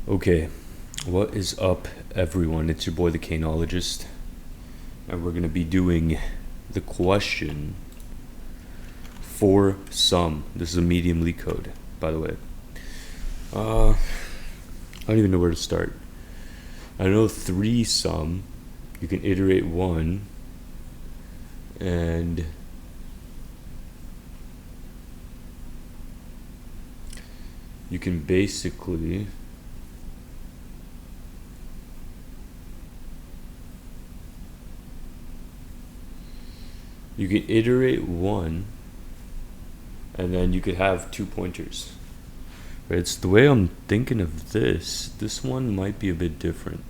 Okay, what is up, everyone? It's your boy, the Canologist, and we're going to be doing the question for sum. This is a medium Leetcode, by the way. I don't even know where to start. I know 3 sum, you can iterate 1, and you can basically iterate 1, and then you could have 2 pointers. Right, it's the way I'm thinking of this. This one might be a bit different.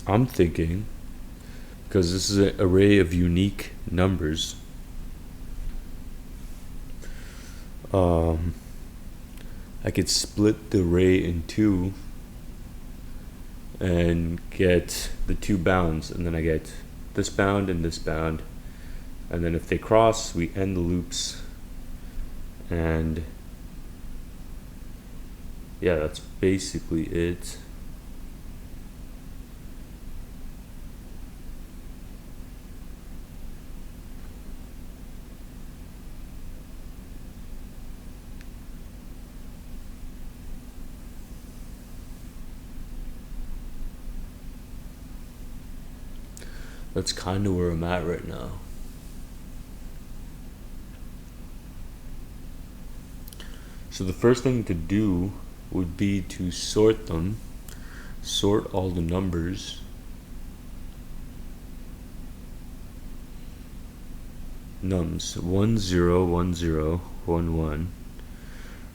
I'm thinking, because this is an array of unique numbers, I could split the array in 2 and get the 2 bounds, and then I get this bound and this bound, and then if they cross, we end the loops, and yeah, that's basically it. That's kind of where I'm at right now. So the first thing to do would be to sort them. Sort all the numbers. Nums 1 0 1 0 1 1.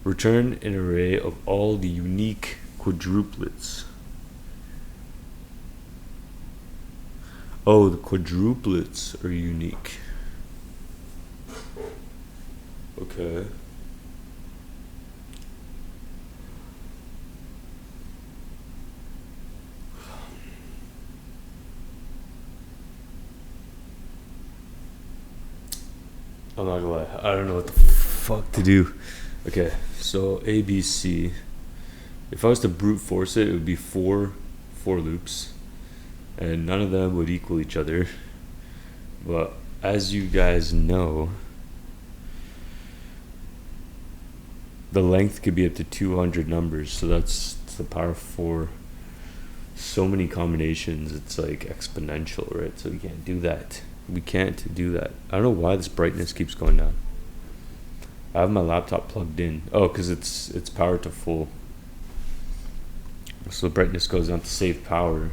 Return an array of all the unique quadruplets. Oh, the quadruplets are unique. Okay. I'm not gonna lie, I don't know what the fuck to do. Okay, so A, B, C. If I was to brute force it, it would be 4 for loops, and none of them would equal each other. But as you guys know, the length could be up to 200 numbers, so that's the power of 4. So many combinations, it's like exponential, right? So we can't do that. I don't know why this brightness keeps going down. I have my laptop plugged in. Oh, because it's powered to full. So the brightness goes down to save power.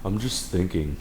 I'm just thinking.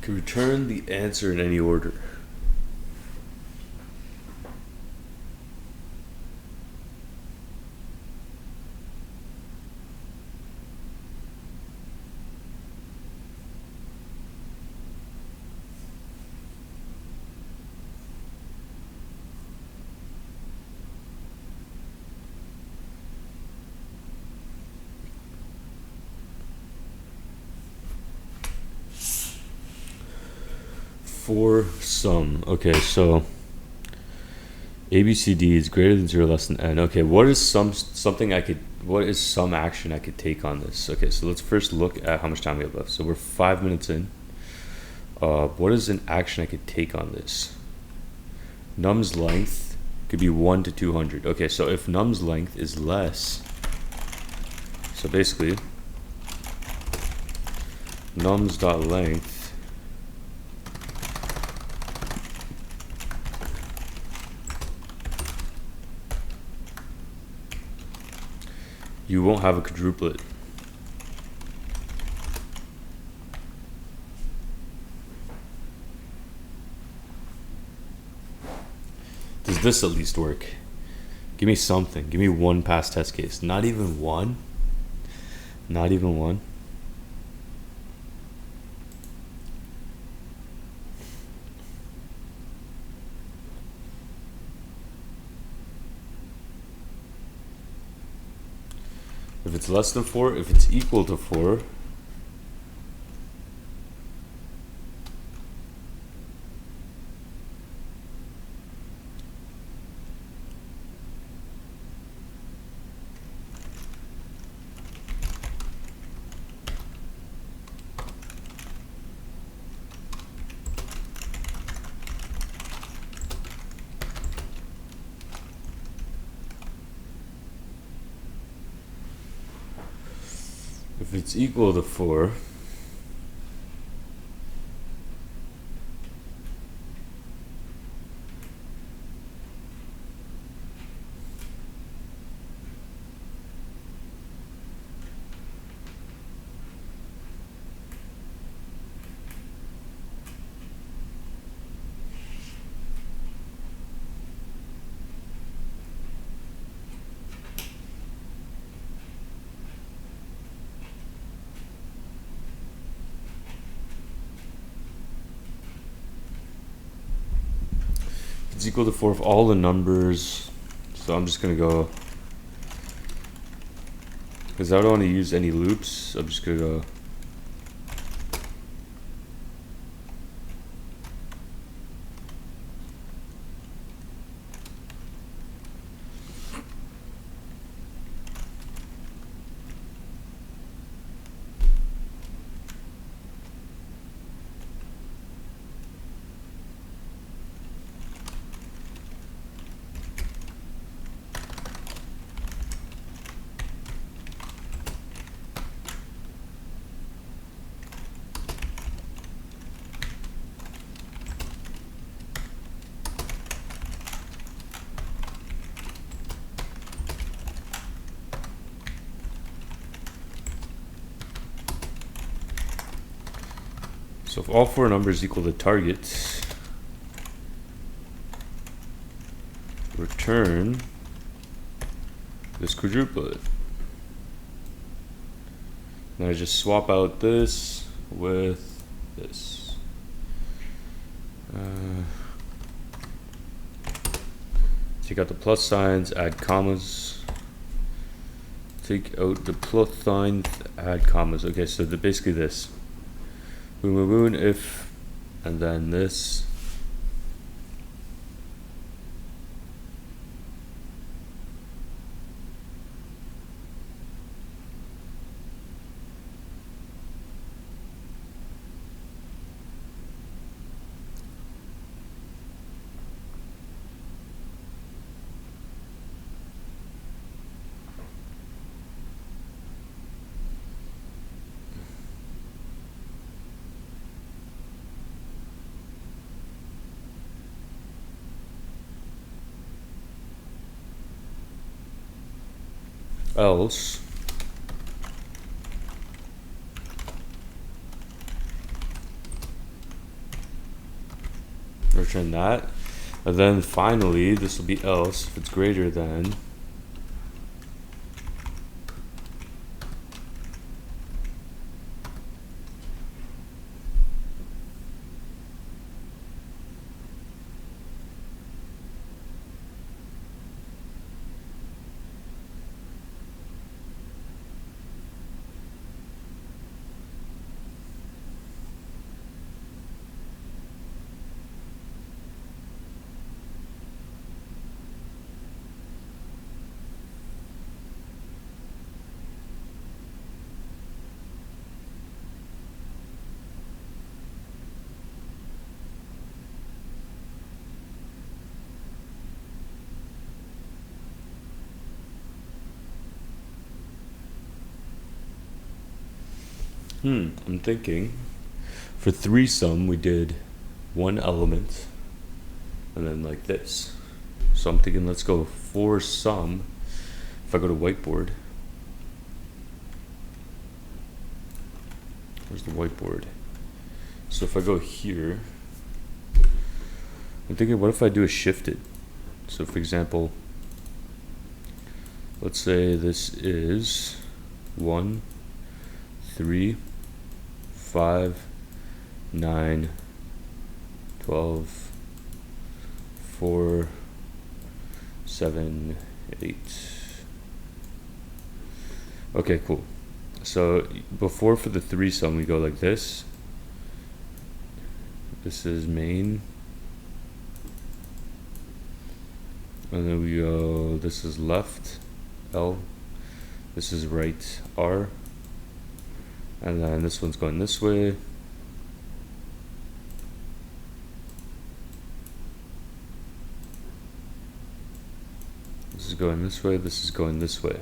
Can return the answer in any order. For sum. Okay, so ABCD is greater than 0, less than n. Okay, what is some action I could take on this? Okay, so let's first look at how much time we have left. So we're 5 minutes in. What is an action I could take on this? Num's length could be 1 to 200. Okay, so if num's length is less, so basically nums.length you won't have a quadruplet. Does this at least work? Give me something. Give me one past test case. Not even one? Not even one? If it's less than 4, if it's equal to 4, if it's equal to 4, it's equal to 4 of all the numbers. So I'm just gonna go, because I don't want to use any loops, I'm just gonna go so if all 4 numbers equal the target, return this quadruplet. Then I just swap out this with this. Take out the plus signs, add commas. Take out the plus signs, add commas. Okay, so basically this. Boom, boom, boom, if, and then this. Else return that, and then finally this will be else if it's greater than I'm thinking for 3 sum we did 1 element and then like this. So I'm thinking let's go 4 sum. If I go to whiteboard, where's the whiteboard? So if I go here, I'm thinking what if I do a shifted? So for example, let's say this is 1, 3, 5, 9, 12, 4, 7, 8. Okay, cool. So before for the 3 sum we go like this. This is main. And then we go, this is left, L. This is right, R. And then this one's going this way. This is going this way, this is going this way.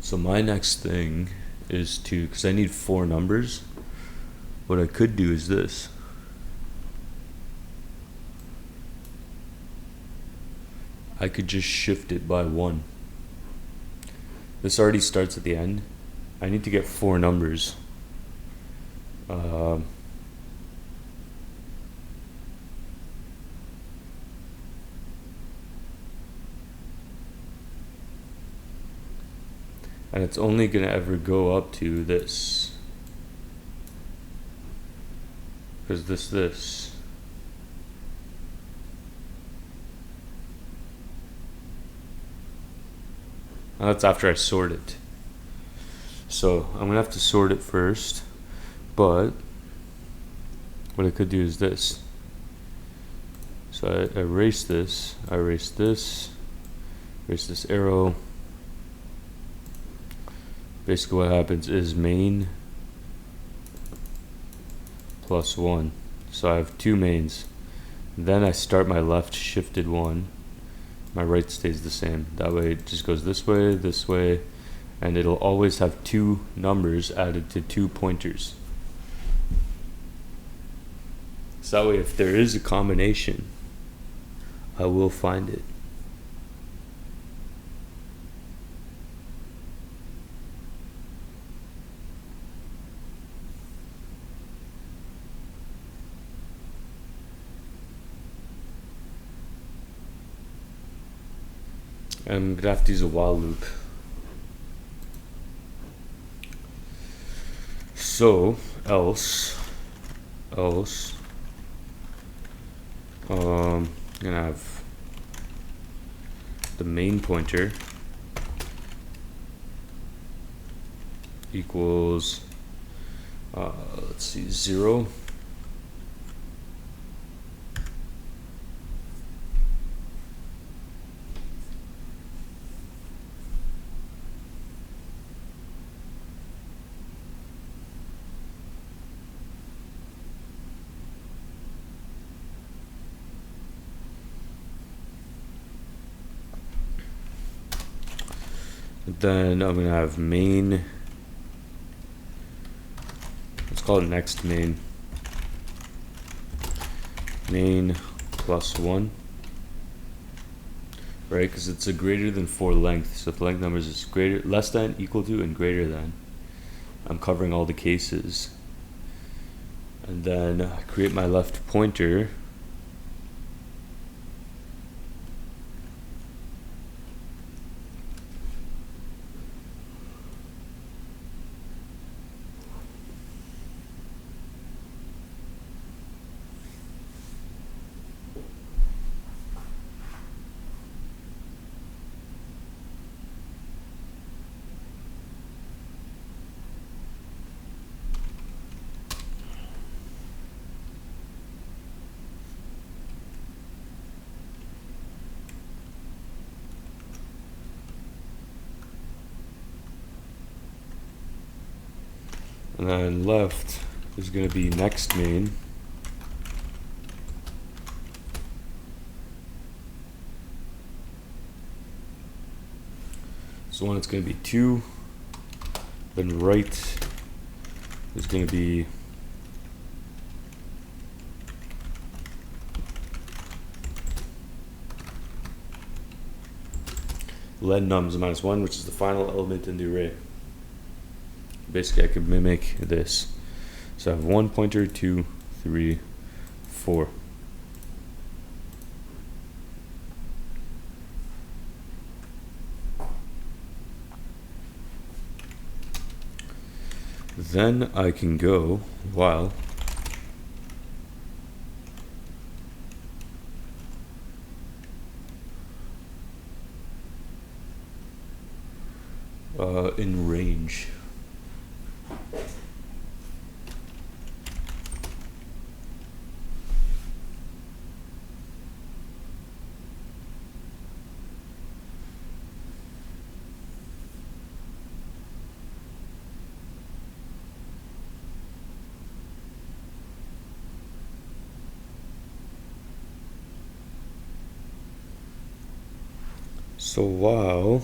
So my next thing is to, because I need 4 numbers, what I could do is this. I could just shift it by 1. This already starts at the end. I need to get 4 numbers. And it's only gonna ever go up to this. Because this. Now that's after I sort it. So I'm gonna have to sort it first, but what I could do is this. So I erase this, erase this arrow. Basically what happens is main plus 1. So I have 2 mains. Then I start my left shifted 1. My right stays the same. That way it just goes this way, and it'll always have 2 numbers added to 2 pointers. So that way if there is a combination, I will find it. I'm gonna have to use a while loop. So else, I'm gonna have the main pointer equals let's see, 0. Then I'm gonna have main, let's call it next main plus 1, right? Because it's a greater than 4 length. So if the length numbers is greater, less than, equal to, and greater than, I'm covering all the cases. And then I create my left pointer. And then left is going to be next main. So one, it's going to be 2. Then right is going to be len nums minus 1, which is the final element in the array. Basically, I could mimic this. So I have 1 pointer, 2, 3, 4. Then I can go while in range. So while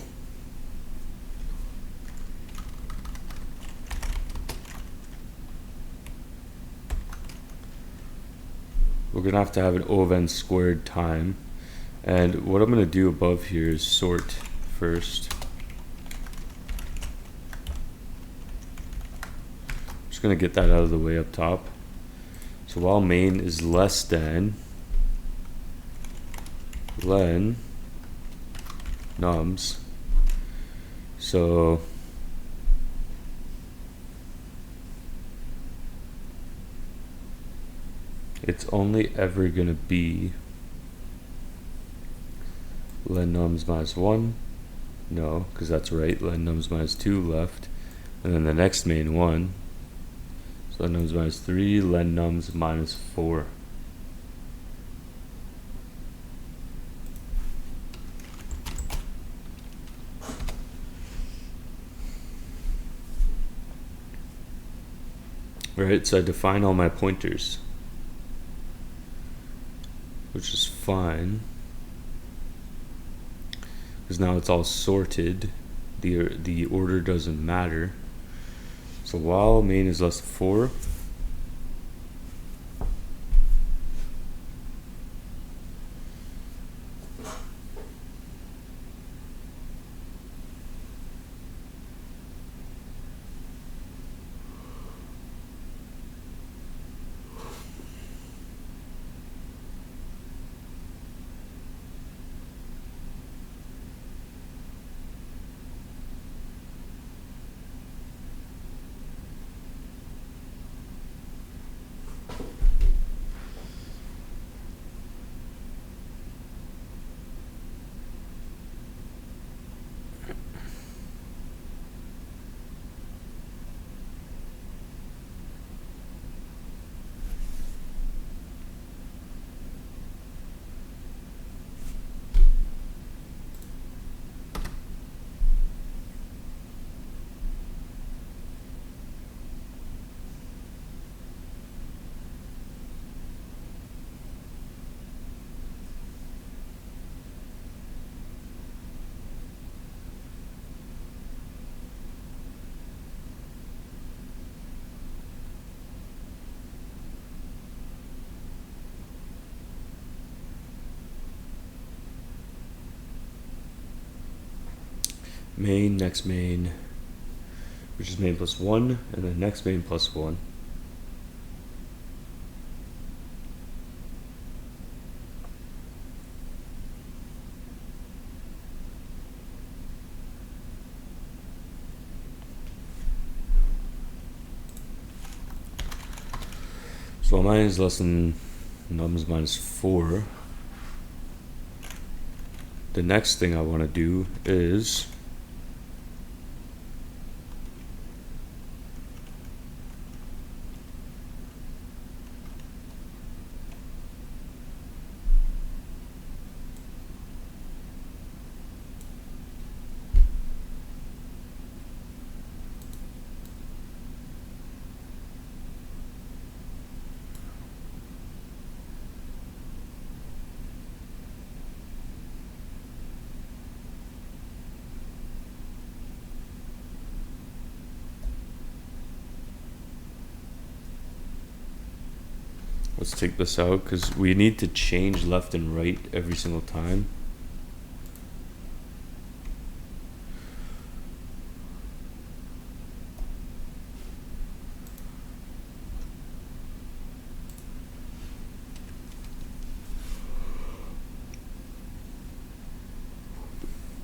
we're gonna have to have an O of n squared time, and what I'm gonna do above here is sort first. Just gonna get that out of the way up top. So while main is less than len nums, so it's only ever going to be len nums minus 1, no, because that's right, len nums minus 2 left, and then the next main 1, so len nums minus 3, len nums minus 4. Alright, so I define all my pointers, which is fine, because now it's all sorted. The order doesn't matter. So while main is less than 4, main, next main, which is main plus 1, and then next main plus 1. So mine is less than nums minus 4. The next thing I want to do is Let's take this out because we need to change left and right every single time.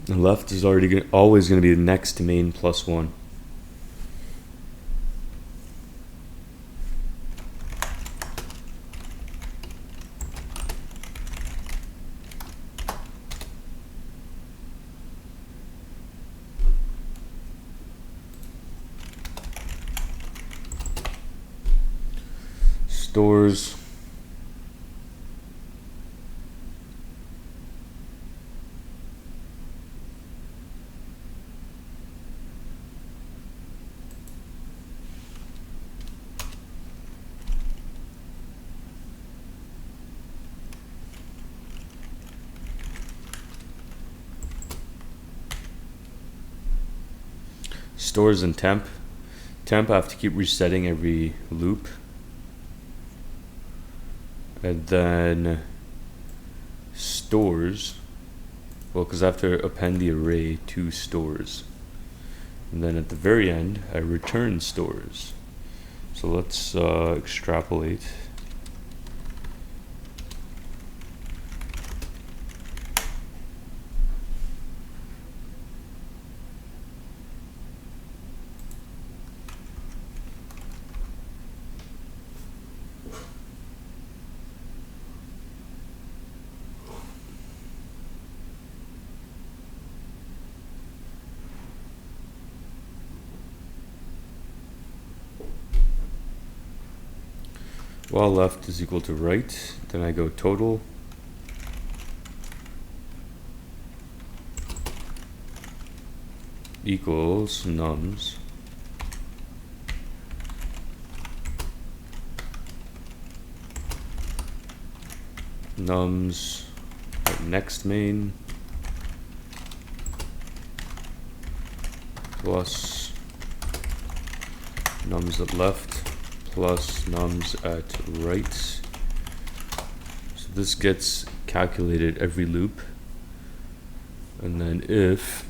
The left is always going to be the next to main plus 1. Stores. Stores and temp. Temp I have to keep resetting every loop. And then stores, well, because I have to append the array to stores. And then at the very end, I return stores. So let's extrapolate. While left is equal to right, then I go total equals nums at next main plus nums at left plus nums at right. So this gets calculated every loop. And then if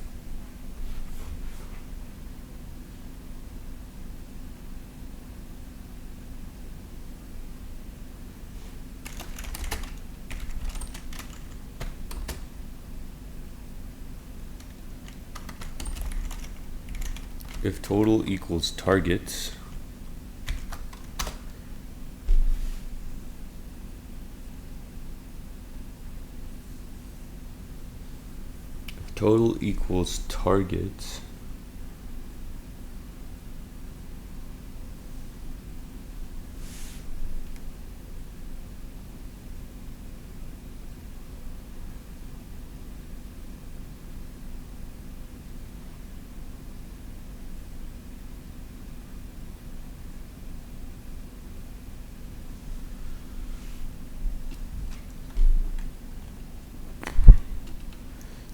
total equals target, total equals target,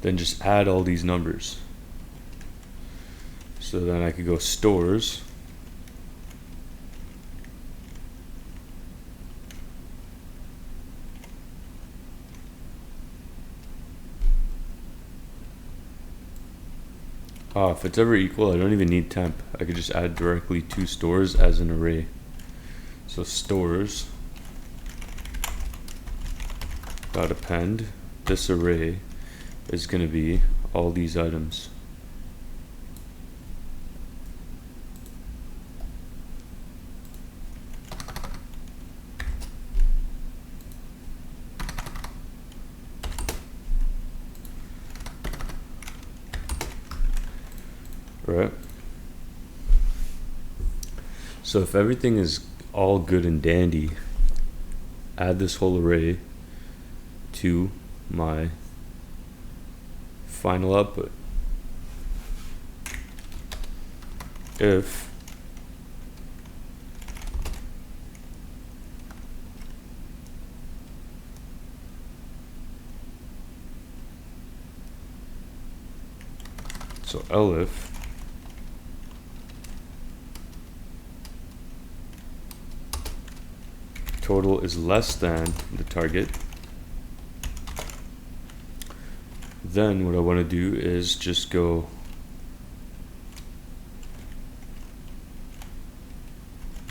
then just add all these numbers. So then I could go stores if it's ever equal, I don't even need temp. I could just add directly to stores as an array. So stores dot append, this array is going to be all these items. Right? So if everything is all good and dandy, add this whole array to my final output. If so elif total is less than the target, then what I want to do is just go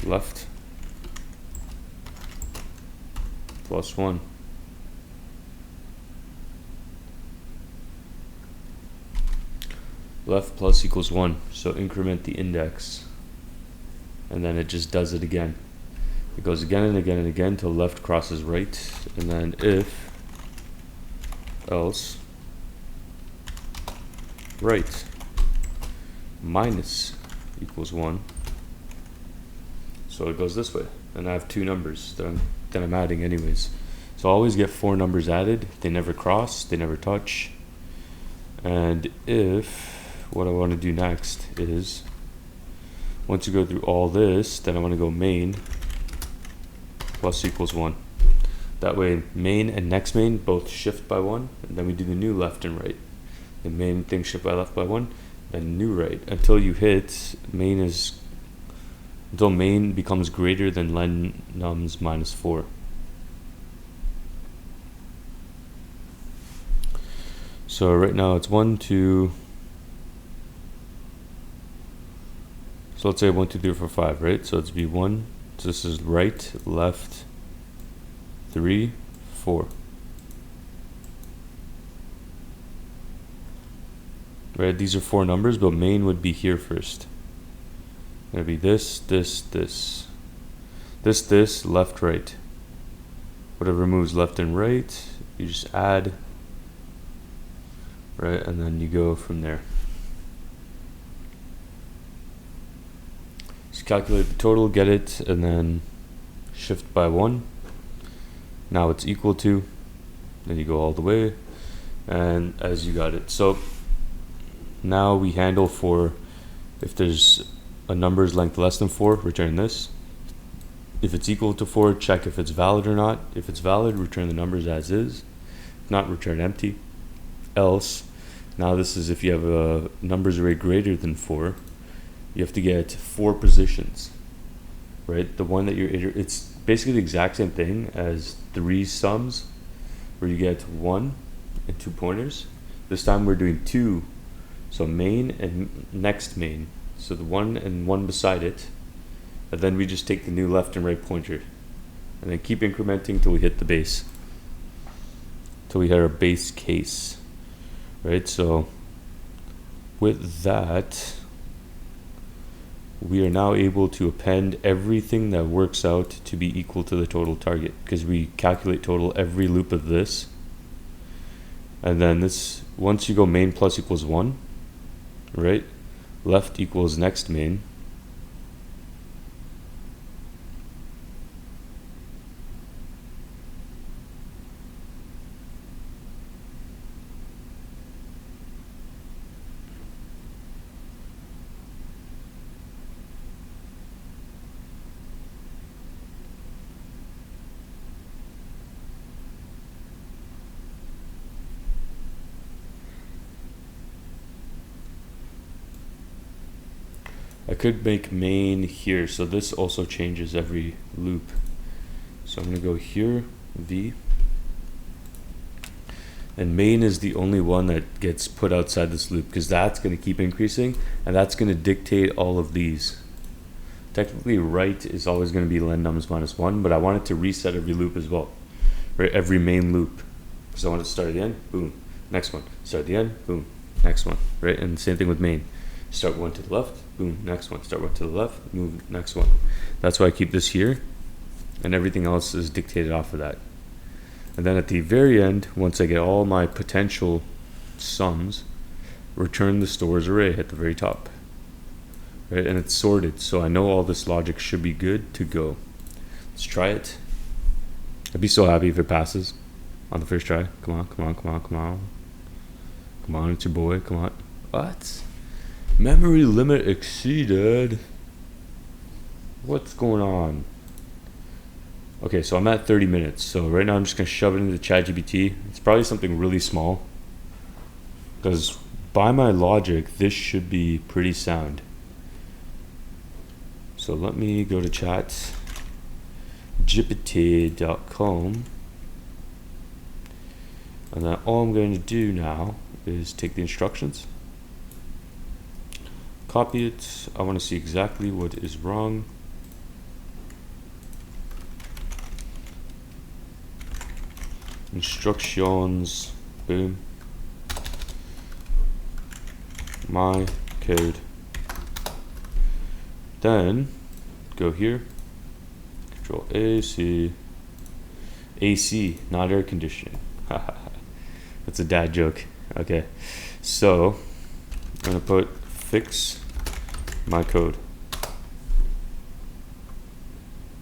left plus 1. Left plus equals 1. So increment the index. And then it just does it again. It goes again and again and again till left crosses right. And then if, else, right minus equals 1. So it goes this way. And I have two numbers that I'm adding anyways. So I always get 4 numbers added. They never cross, they never touch. And if what I want to do next is, once you go through all this, then I want to go main plus equals 1. That way main and next main both shift by 1, and then we do the new left and right. The main thing shift by left by 1, then new right, until you hit until main becomes greater than len nums minus 4. So right now it's 1, 2. So let's say 1, 2, 3, 4, 5, right? So it's V1. So this is right, left, 3, 4. Right, these are 4 numbers, but main would be here first. It'd be this, this, this. This, left, right. Whatever moves left and right, you just add. Right, and then you go from there. Calculate the total, get it, and then shift by 1. Now it's equal to, then you go all the way, and as you got it. So now we handle for if there's a number's length less than 4, return this. If it's equal to 4, check if it's valid or not. If it's valid, return the numbers as is. If not, return empty. Else, now this is if you have a numbers array greater than 4. You have to get 4 positions, right? The one that it's basically the exact same thing as 3 sums, where you get 1 and 2 pointers. This time we're doing 2, so main and next main. So the 1 and 1 beside it, and then we just take the new left and right pointer, and then keep incrementing till we hit the base, till we hit our base case, right? So with that, we are now able to append everything that works out to be equal to the total target, because we calculate total every loop of this. And then this, once you go main plus equals 1, right? Left equals next main. I could make main here, so this also changes every loop. So I'm going to go here, V. And main is the only one that gets put outside this loop, because that's going to keep increasing, and that's going to dictate all of these. Technically, right is always going to be len nums minus 1, but I want it to reset every loop as well, right? Every main loop. So I want it to start at the end, boom, next one. Start at the end, boom, next one, right? And same thing with main. Start 1 to the left, boom, next one. Start 1 to the left, move, next one. That's why I keep this here, and everything else is dictated off of that. And then at the very end, once I get all my potential sums, return the stores array at the very top, right? And it's sorted, so I know all this logic should be good to go. Let's try it. I'd be so happy if it passes on the first try. Come on, come on, come on, come on. Come on, it's your boy, come on. What? Memory limit exceeded. What's going on? Okay, so I'm at 30 minutes. So right now I'm just going to shove it into ChatGPT. It's probably something really small, because by my logic, this should be pretty sound. So let me go to chat. Pt.1, and then all I'm going to do now is take the instructions, copy it. I want to see exactly what is wrong. Instructions, boom, my code. Then go here, Control AC, not air conditioning. That's a dad joke. Okay, so I'm gonna put fix my code.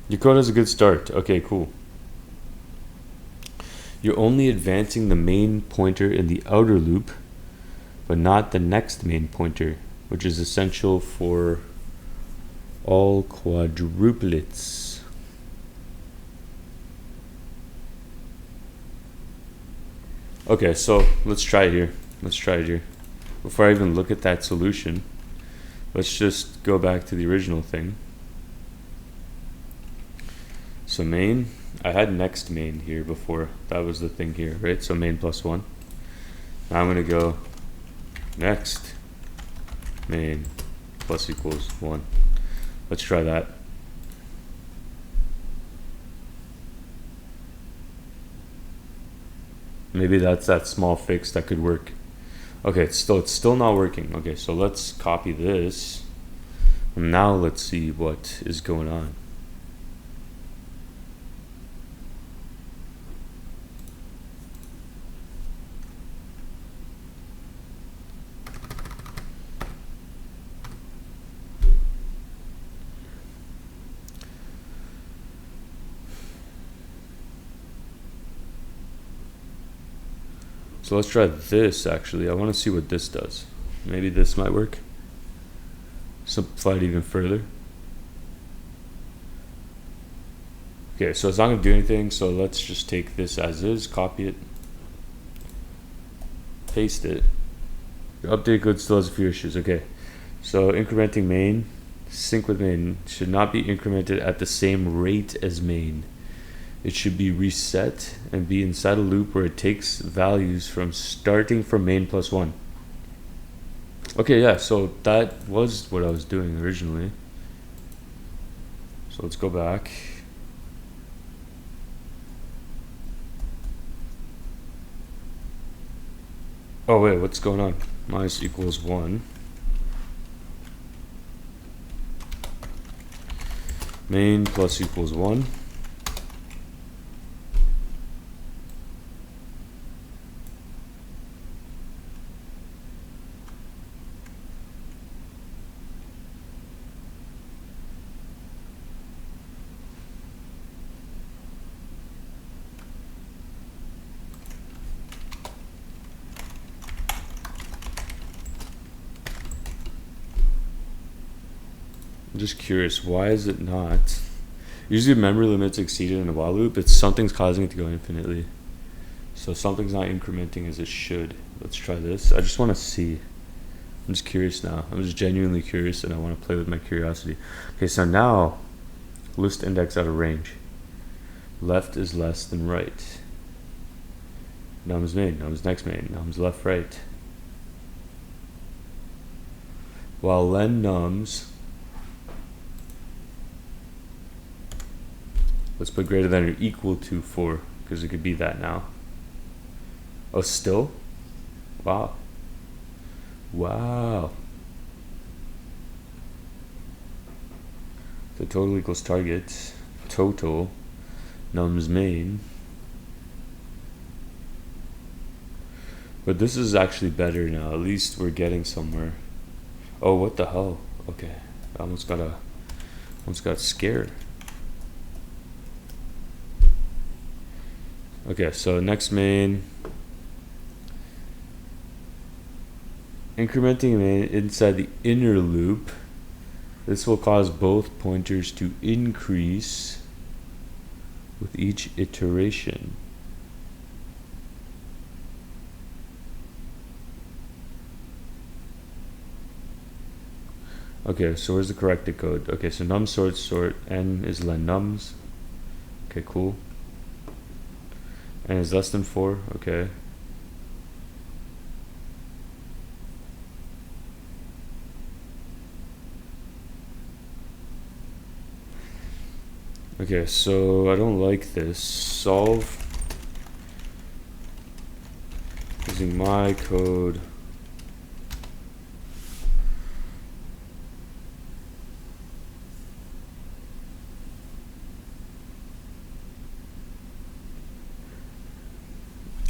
Your code has a good start. Okay, cool. You're only advancing the main pointer in the outer loop, but not the next main pointer, which is essential for all quadruplets. Okay, so let's try it here. Before I even look at that solution, let's just go back to the original thing. So main, I had next main here before. That was the thing here, right? So main plus 1. Now I'm going to go next main plus equals 1. Let's try that. Maybe that's that small fix that could work. Okay, it's still not working. Okay, so let's copy this. And now let's see what is going on. So let's try this actually. I want to see what this does. Maybe this might work. Simplify it even further. Okay, so it's not going to do anything, so let's just take this as is, copy it, paste it. Your update code still has a few issues. Okay, so incrementing main, sync with main should not be incremented at the same rate as main. It should be reset and be inside a loop where it takes values from starting from main plus 1. Okay, yeah, so that was what I was doing originally. So let's go back. Oh wait, what's going on? Minus equals 1. Main plus equals 1. I'm just curious, why is it not? Usually memory limits exceeded in a while loop, it's something's causing it to go infinitely. So something's not incrementing as it should. Let's try this. I just want to see. I'm just curious now. I'm just genuinely curious and I want to play with my curiosity. Okay, so now, list index out of range. Left is less than right. Nums main, nums next main, nums left right. While len nums, let's put greater than or equal to 4, because it could be that now. Oh, still? Wow. Wow. So total equals target. Total. Nums main. But this is actually better now. At least we're getting somewhere. Oh, what the hell? Okay. I almost got scared. Okay, so next main. Incrementing main inside the inner loop. This will cause both pointers to increase with each iteration. Okay, so where's the corrected code? Okay, so num sort, n is len nums, Okay, cool. And is less than 4, okay. Okay, so I don't like this. Solve using my code.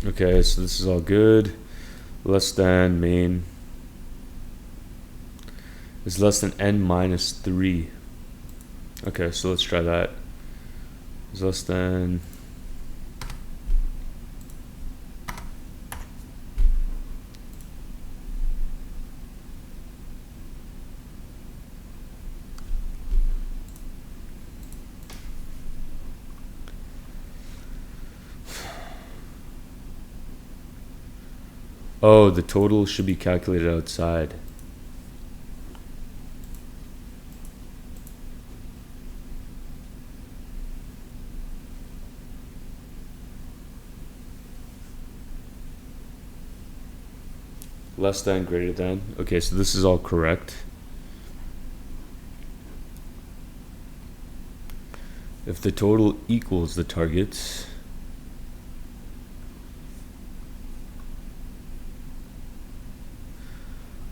Okay, so this is all good. Less than main is less than n minus 3. Okay, so let's try that. Is less than oh, the total should be calculated outside. Less than, greater than. Okay, so this is all correct. If the total equals the target,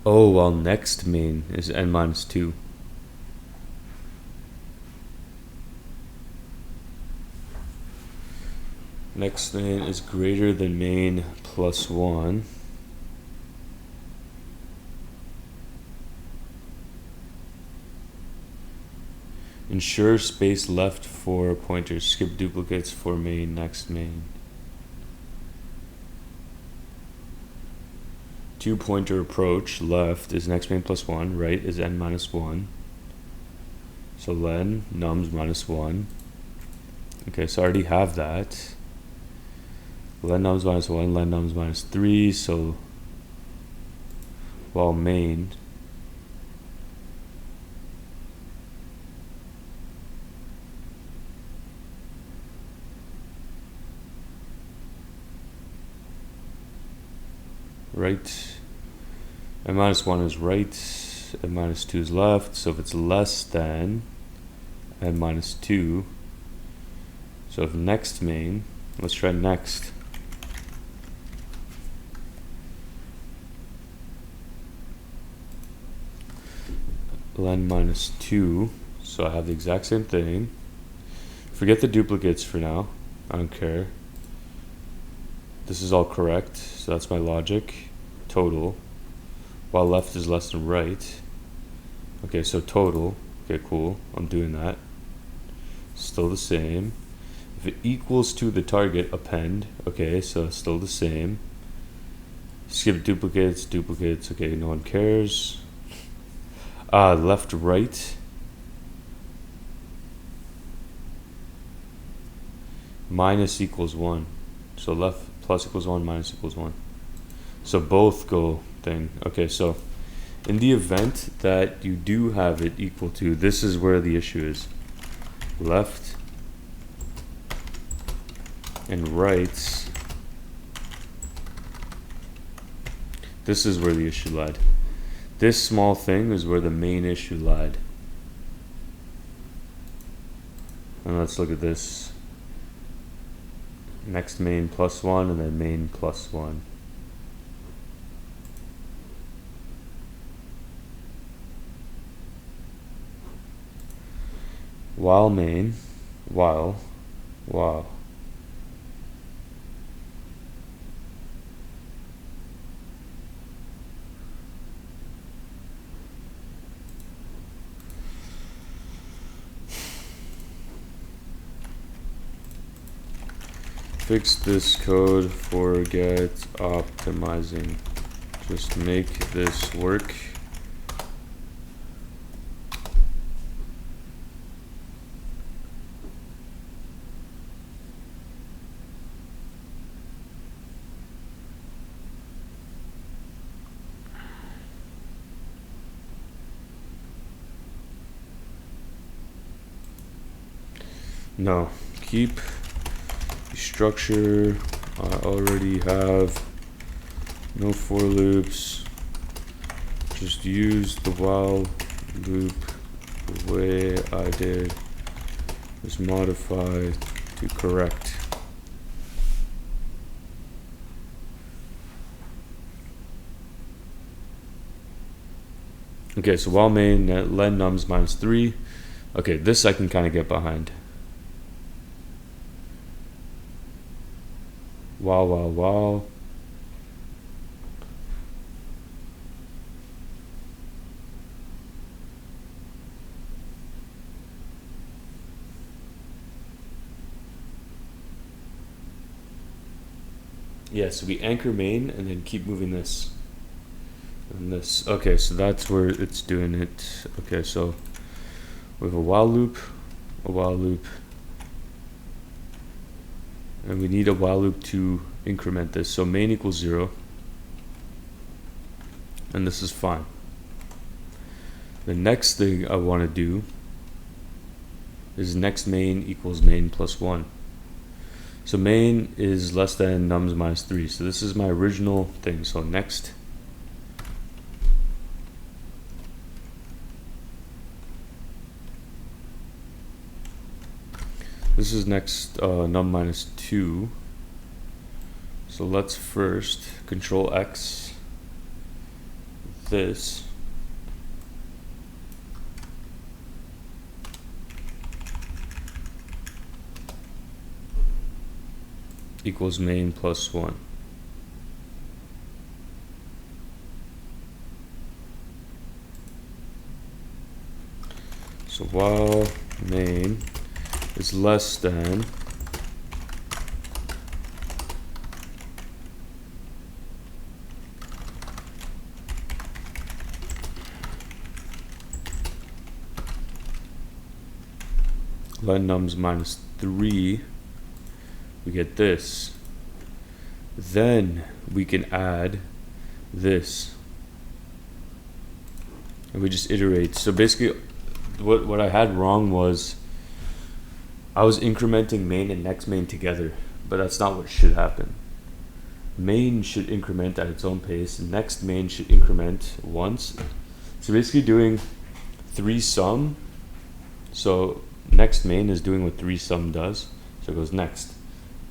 oh, while next main is n minus 2. Next main is greater than main plus 1. Ensure space left for pointers. Skip duplicates for main, next main. 2 pointer approach. Left is next main plus 1. Right is n minus 1. So len nums minus 1. Okay, so I already have that. Len nums minus 1, len nums minus 3. So while main right, n minus 1 is right, n minus 2 is left. So if it's less than n minus 2, so if next main, let's try next. Len minus 2, so I have the exact same thing. Forget the duplicates for now, I don't care. This is all correct, so that's my logic. Total, while left is less than right. Okay, so total, okay, cool, I'm doing that. Still the same. If it equals to the target, append. Okay, so still the same. Skip duplicates, duplicates, okay, no one cares. Left, right. Minus equals 1. So left plus equals 1, minus equals 1. So both go thing. Okay, so in the event that you do have it equal to, this is where the issue is. Left and right. This is where the issue lied. This small thing is where the main issue lied. And let's look at this. Next main plus 1 and then main plus 1. While main, while. Fix this code, forget optimizing. Just make this work. No, keep the structure I already have, no for loops, just use the while loop the way I did, just modify to correct. Okay, so while main len nums minus 3. Okay, this I can kind of get behind. While. Yeah, so we anchor main and then keep moving this. And this. Okay, so that's where it's doing it. Okay, so we have a while loop, and we need a while loop to increment this. So main equals 0, and this is fine. The next thing I want to do is next main equals main plus 1. So main is less than nums minus 3. So this is my original thing. So next this is next num minus 2. So let's first control X this. Equals main plus 1. So while main is less than len nums minus 3, we get this. Then we can add this, and we just iterate. So basically what I had wrong was I was incrementing main and next main together, but that's not what should happen. Main should increment at its own pace, next main should increment once. So basically doing 3 sum. So next main is doing what 3 sum does. So it goes next,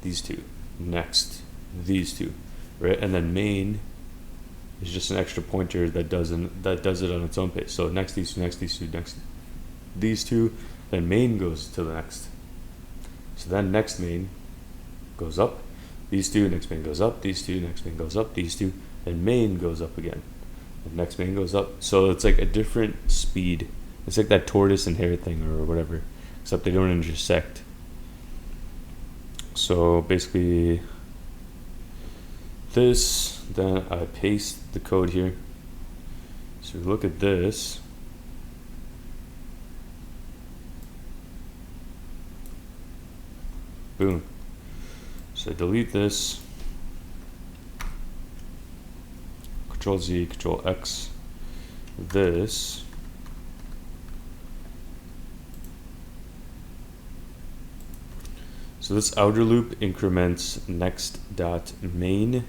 these two, next, these two, right? And then main is just an extra pointer that does it on its own pace. So next these two, next these two, next these two, then main goes to the next. So then next main goes up, these two, next main goes up, these two, next main goes up, these two, and main goes up again. And next main goes up. So it's like a different speed. It's like that tortoise and hare thing or whatever, except they don't intersect. So basically this, then I paste the code here. So we look at this. Boom. So I delete this. Control Z, Control X. This. So this outer loop increments next dot main.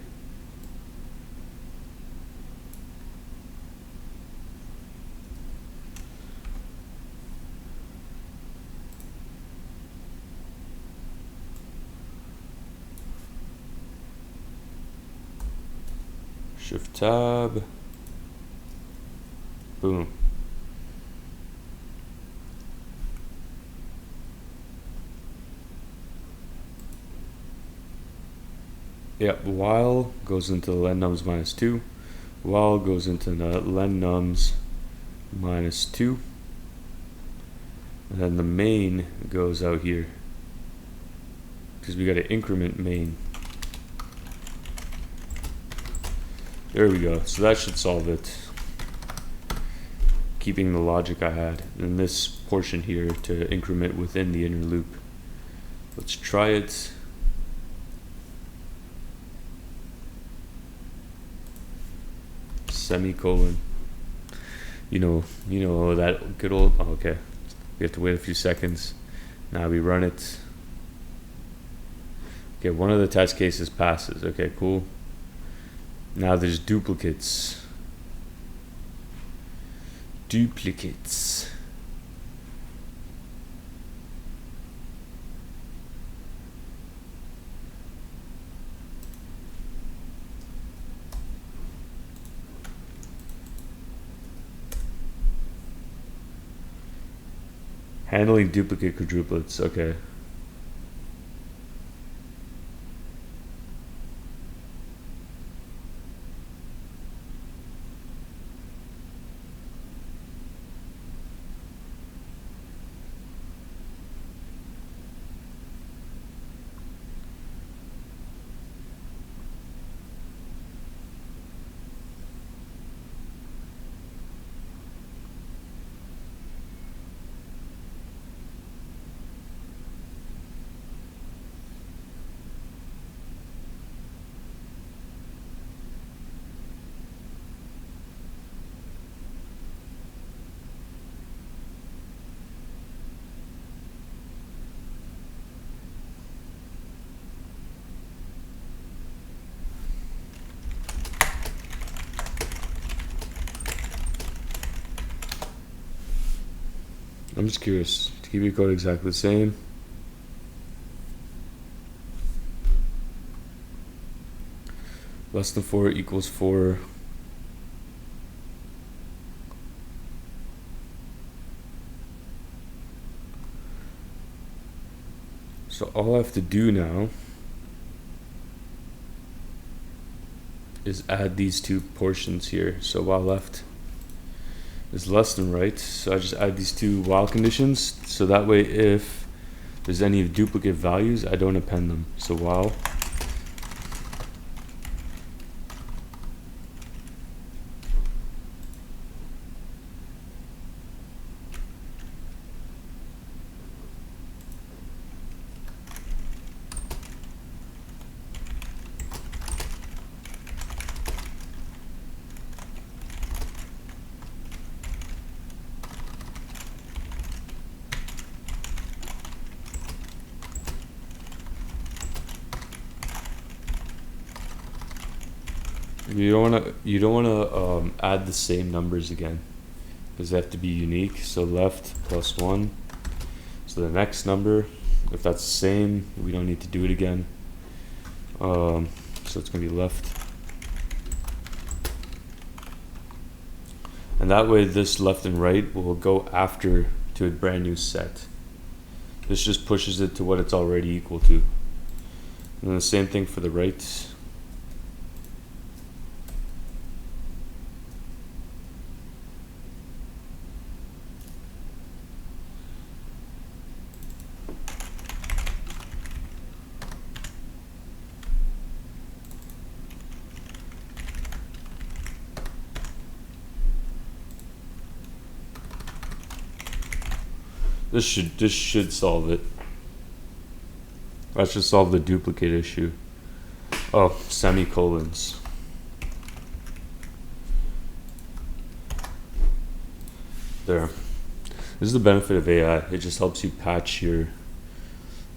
Shift tab. Boom. Yeah, while goes into len nums minus 2. While goes into the len nums minus 2. And then the main goes out here, because we got to increment main. There we go. So that should solve it. Keeping the logic I had in this portion here to increment within the inner loop. Let's try it. Semicolon. You know that good old. Oh, okay. We have to wait a few seconds. Now we run it. Okay, one of the test cases passes. Okay, cool. Now there's duplicates. Duplicates. Handling duplicate quadruplets. Okay. I'm just curious. To keep your code exactly the same. Less than 4 equals 4. So all I have to do now is add these two portions here. So while left is less than right, so I just add these two while conditions, so that way if there's any duplicate values, I don't append them. So while you don't wanna add the same numbers again, because they have to be unique. So left plus 1. So the next number, if that's the same, we don't need to do it again. So it's gonna be left, and that way this left and right will go after to a brand new set. This just pushes it to what it's already equal to. And then the same thing for the right. This should solve it. That should solve the duplicate issue. Oh, semicolons. There. This is the benefit of AI. It just helps you patch your,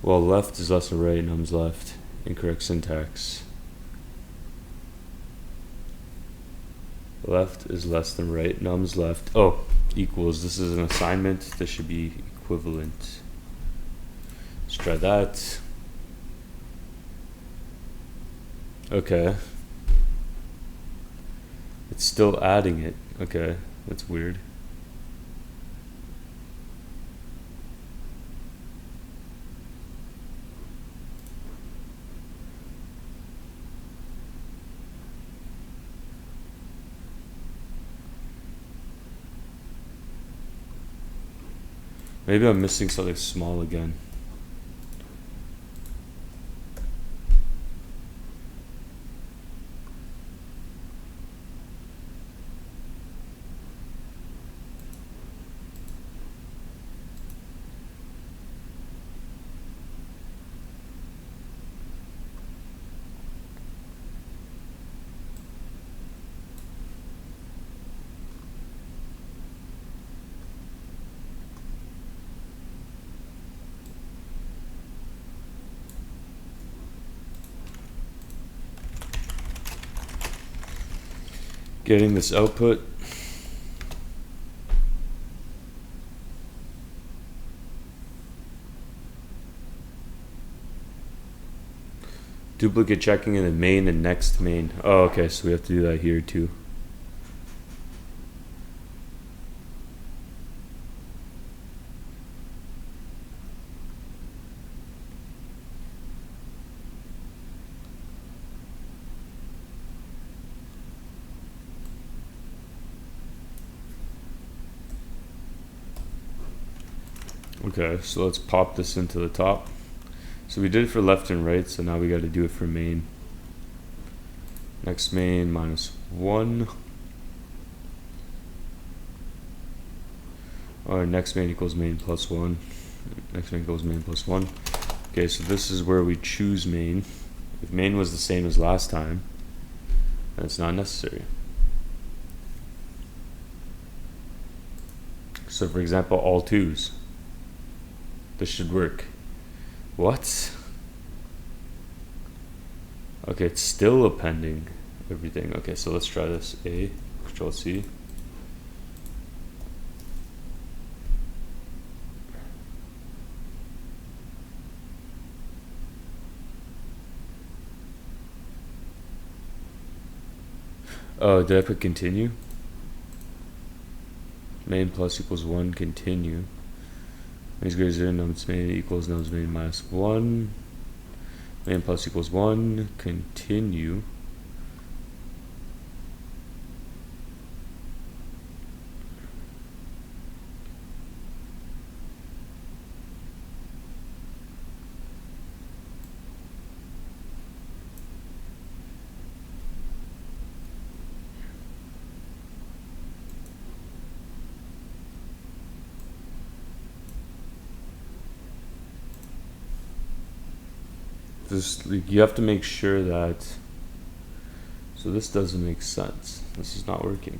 well, left is less than right, num's left. Incorrect syntax. Left is less than right, num's left. Oh, equals. This is an assignment. This should be equivalent. Let's try that. Okay. It's still adding it. Okay, that's weird. Maybe I'm missing something small again. getting this output. Duplicate checking in the main and next main. Oh, okay, so we have to do that here too. Okay, so let's pop this into the top. So we did it for left and right, so now we got to do it for main. Next main -1. Or next main equals main +1. Next main equals main +1. Okay, so this is where we choose main. If main was the same as last time, then it's not necessary. So for example, all 2s. This should work. What? Okay, it's still appending everything. Okay, so let's try this. A, Control C. Oh, did I put continue? Main plus equals 1, continue. Main is greater than nums main equals nums main -1. Main plus equals 1, continue. This, like, you have to make sure that, so this doesn't make sense. This is not working.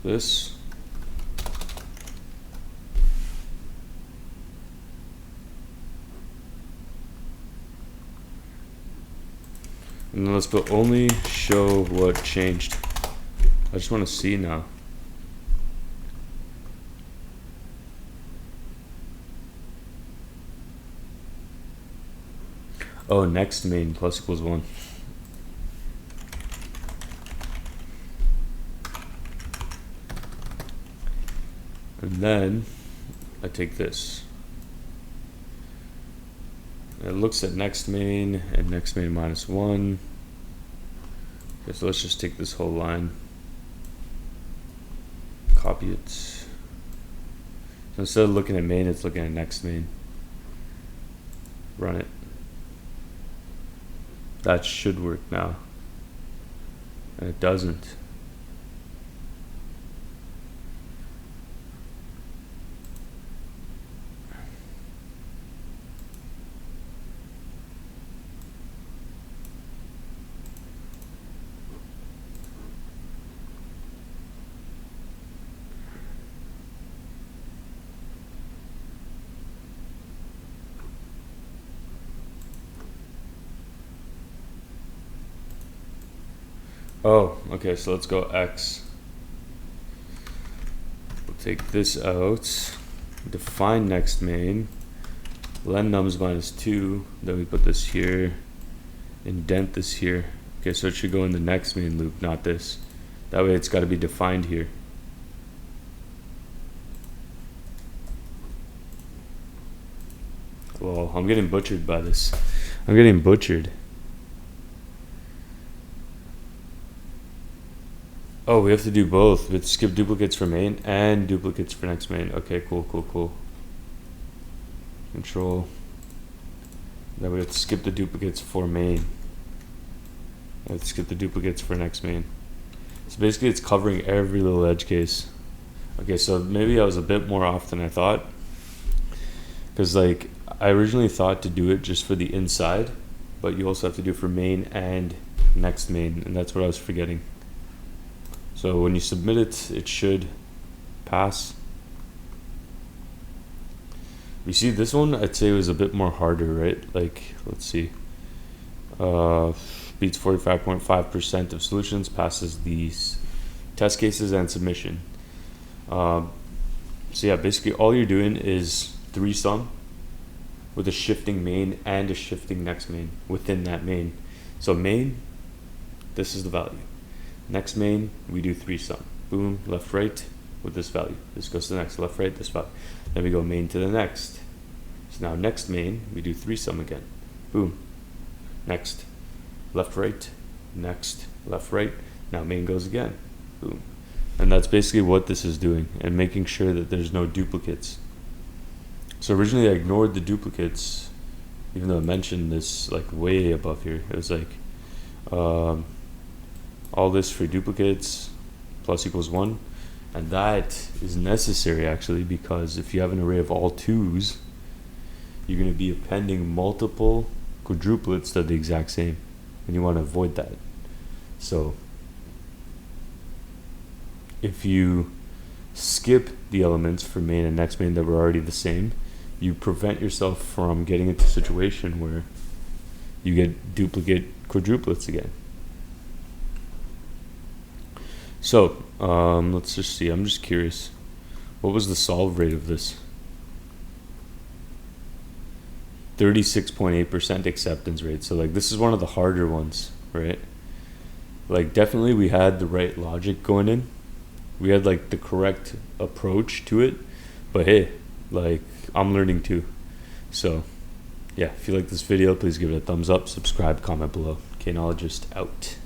This. And then let's put only show what changed. I just want to see now. Oh, next main plus equals 1. And then I take this. It looks at next main and next main -1. Okay, so let's just take this whole line, copy it. So instead of looking at main, it's looking at next main. Run it. That should work now. And it doesn't. Oh, okay, so let's go X. We'll take this out, define next main, len nums -2, then we put this here, indent this here. Okay, so it should go in the next main loop, not this. That way it's got to be defined here. Well, I'm getting butchered by this. I'm getting butchered. Oh, we have to do both. We have to skip duplicates for main and duplicates for next main. Okay, cool. Control. Then we have to skip the duplicates for main. We have to skip the duplicates for next main. So basically it's covering every little edge case. Okay, so maybe I was a bit more off than I thought. Because like, I originally thought to do it just for the inside, but you also have to do it for main and next main, and that's what I was forgetting. So when you submit it, it should pass. You see, this one I'd say was a bit more harder, right? Like, let's see. Beats 45.5% of solutions, passes these test cases and submission. So yeah, basically all you're doing is 3-sum with a shifting main and a shifting next main within that main. So main, this is the value. Next main, we do 3-sum. Boom, left, right with this value. This goes to the next, left, right, this value. Then we go main to the next. So now next main, we do 3-sum again. Boom, next, left, right, next, left, right. Now main goes again. Boom. And that's basically what this is doing, and making sure that there's no duplicates. So originally I ignored the duplicates, even though I mentioned this like way above here. It was like all this for duplicates plus equals 1. And that is necessary actually, because if you have an array of all 2s, you're going to be appending multiple quadruplets that are the exact same, and you want to avoid that. So if you skip the elements for main and next main that were already the same, you prevent yourself from getting into a situation where you get duplicate quadruplets again. So let's just see. I'm just curious. What was the solve rate of this? 36.8% acceptance rate. So like this is one of the harder ones, right? Like definitely we had the right logic going in. We had like the correct approach to it. But hey, like I'm learning too. So yeah, if you like this video, please give it a thumbs up, subscribe, comment below. Knologist out.